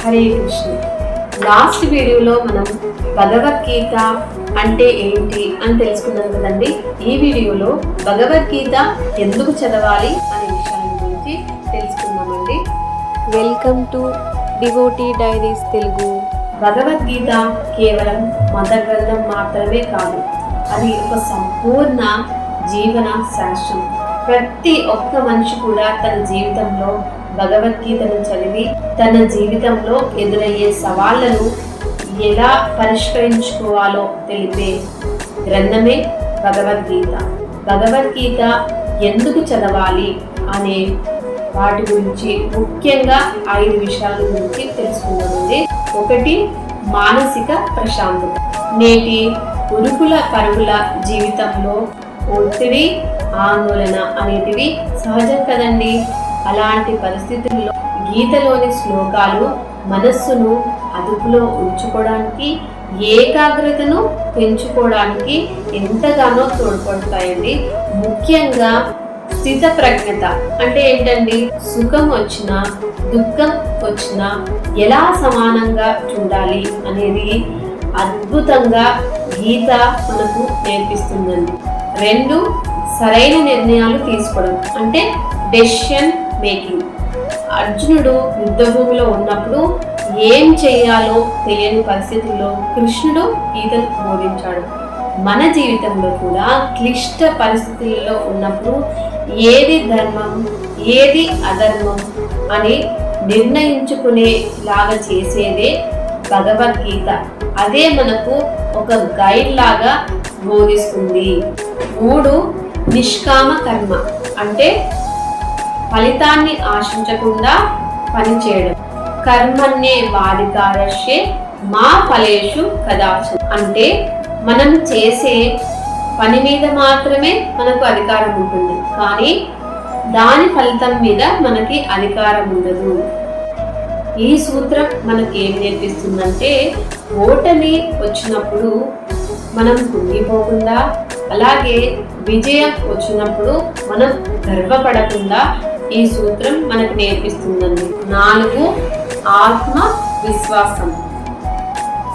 Hare Krishna. Last వీడియోలో మనం భగవద్గీత అంటే ఏంటి అని తెలుసుకున్నాం కదండి. ఈ వీడియోలో భగవద్గీత ఎందుకు చదవాలి అనే విషయాల గురించి తెలుసుకుందామండి. Welcome to devotee diaries Telugu. Bhagavad Gita కేవలం మత గ్రంథం మాత్రమే కాదు, అది ఒక సంపూర్ణ జీవన శాస్త్రం. ప్రతి ఒక్క మనిషి కూడా తన జీవితంలో భగవద్గీతను చదివి తన జీవితంలో ఎదురయ్యే సవాళ్లను ఎలా పరిష్కరించుకోవాలో తెలిపే గ్రంథమే భగవద్గీత. భగవద్గీత ఎందుకు చదవాలి అనే వాటి గురించి ముఖ్యంగా 5 విషయాల గురించి తెలుసుకుందామండి. 1, మానసిక ప్రశాంతత. నేటి ఉరుకుల పరుగుల జీవితంలో ఒత్తిడి, ఆందోళన అనేటివి సహజం కదండి. అలాంటి పరిస్థితుల్లో గీతలోని శ్లోకాలు మనస్సును అదుపులో ఉంచుకోవడానికి, ఏకాగ్రతను పెంచుకోవడానికి ఎంతగానో తోడ్పడతాయండి. ముఖ్యంగా స్థిత ప్రజ్ఞత అంటే ఏంటండి? సుఖం వచ్చినా దుఃఖం వచ్చినా ఎలా సమానంగా చూడాలి అనేది అద్భుతంగా గీత మనకు నేర్పిస్తుందండి. 2, సరైన నిర్ణయాలు తీసుకోవడం అంటే డెసిషన్ మేకింగ్. అర్జునుడు యుద్ధభూమిలో ఉన్నప్పుడు ఏం చేయాలో తెలియని పరిస్థితుల్లో కృష్ణుడు గీతను బోధించాడు. మన జీవితంలో కూడా క్లిష్ట పరిస్థితుల్లో ఉన్నప్పుడు ఏది ధర్మం ఏది అధర్మం అని నిర్ణయించుకునేలాగా చేసేదే భగవద్గీత. అదే మనకు ఒక గైడ్ లాగా బోధిస్తుంది. 3, నిష్కామ కర్మ అంటే ఫలితాన్ని ఆశించకుండా పనిచేయడం. కర్మన్నే వాధికారస్యే మా ఫలేషు కదాచన అంటే మనం చేసే పని మీద మాత్రమే మనకు అధికారం ఉంటుంది, కానీ దాని ఫలితం మీద మనకి అధికారం ఉండదు. ఈ సూత్రం మనకి ఏం నేర్పిస్తుందంటే ఓటమి వచ్చినప్పుడు మనం కుంగిపోకుండా, అలాగే విజయం వచ్చినప్పుడు మనం గర్వపడకుండా ఈ సూత్రం మనకు నేర్పిస్తుందండి. 4, ఆత్మ విశ్వాసం,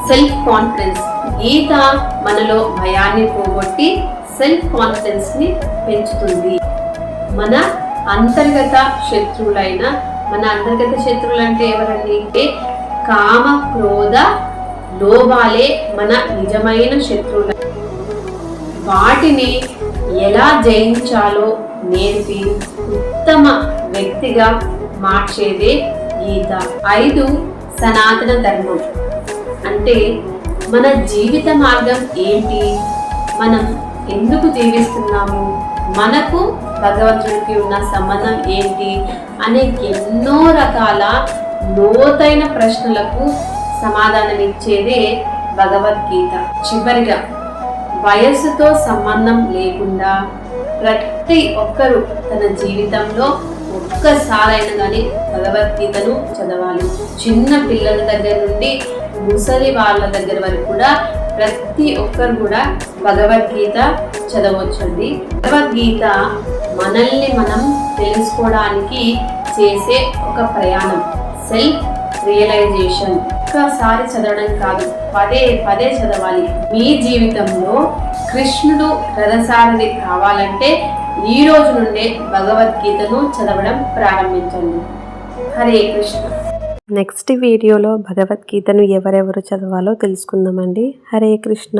సెల్ఫ్ కాన్ఫిడెన్స్. గీత మనలో భయాన్ని పోగొట్టి సెల్ఫ్ కాన్ఫిడెన్స్ ని పెంచుతుంది. మన అంతర్గత శత్రువులు అంటే ఎవరండి? కామ, క్రోధ, లోభాలే మన నిజమైన శత్రువులు. వాటిని ఎలా జయించాలో నేర్పి ఉత్తమ వ్యక్తిగా మార్చేదే గీత. 5, సనాతన ధర్మం అంటే మన జీవిత మార్గం ఏంటి, మనం ఎందుకు జీవిస్తున్నాము, మనకు భగవంతుడికి ఉన్న సంబంధం ఏంటి అనే ఎన్నో రకాల లోతైన ప్రశ్నలకు సమాధానం ఇచ్చేదే భగవద్గీత. చివరిగా, వయస్సుతో సంబంధం లేకుండా ప్రతి ఒక్కరూ తన జీవితంలో ఒక్కసారైనా కానీ భగవద్గీతను చదవాలి. చిన్న పిల్లల దగ్గర నుండి ముసలి వాళ్ళ దగ్గర వరకు కూడా ప్రతి ఒక్కరు కూడా భగవద్గీత చదవచ్చండి. భగవద్గీత మనల్ని మనం తెలుసుకోవడానికి చేసే ఒక ప్రయాణం, సెల్ఫ్ రియలైజేషన్. ఒక్కసారి చదవడం కాదు, పదే పదే చదవాలి. మీ జీవితంలో కృష్ణుడు రథసారథి కావాలంటే ఈ రోజు నుండే భగవద్గీతను చదవడం ప్రారంభించండి. హరే కృష్ణ. నెక్స్ట్ వీడియోలో భగవద్గీతను ఎవరెవరు చదవాలో తెలుసుకుందామండి. హరే కృష్ణ.